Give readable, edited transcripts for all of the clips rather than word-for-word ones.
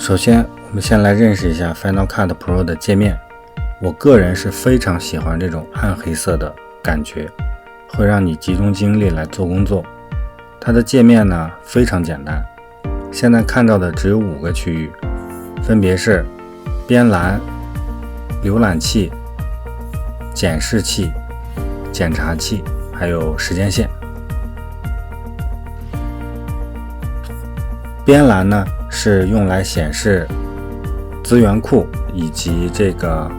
首先，我们先来认识一下 Final Cut Pro 的界面。我个人是非常喜欢这种暗黑色的感觉，会让你集中精力来做工作。它的界面呢非常简单，现在看到的只有5个区域，分别是边栏、浏览器、检视器、检查器，还有时间线。边栏呢是用来显示资源库以及这个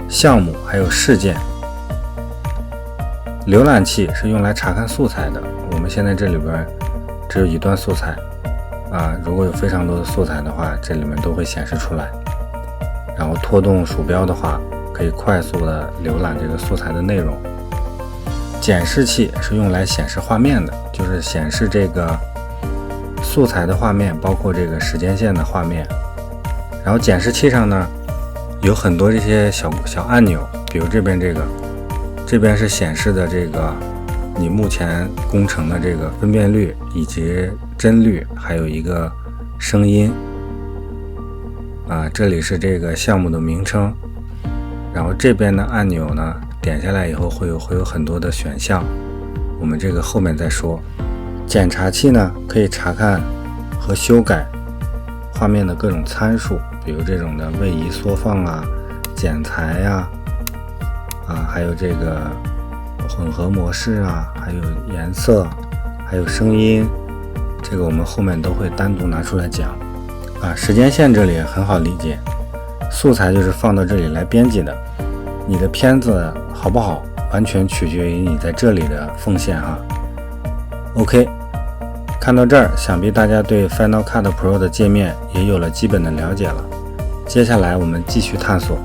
项目还有事件。浏览器是用来查看素材的，我们现在这里边只有1段素材如果有非常多的素材的话，这里面都会显示出来。然后拖动鼠标的话，可以快速的浏览这个素材的内容。检视器是用来显示画面的，就是显示这个素材的画面，包括这个时间线的画面。然后检视器上呢有很多这些小按钮，比如这边这边是显示的这个你目前工程的这个分辨率以及帧率，还有一个声音这里是这个项目的名称。然后这边的按钮呢点下来以后会有很多的选项，我们这个后面再说。检查器呢可以查看和修改画面的各种参数，比如这种的位移缩放剪裁还有这个混合模式还有颜色，还有声音，这个我们后面都会单独拿出来讲。时间线这里很好理解，素材就是放到这里来编辑的，你的片子好不好完全取决于你在这里的奉献OK， 看到这儿，想必大家对 Final Cut Pro 的界面也有了基本的了解了。接下来我们继续探索。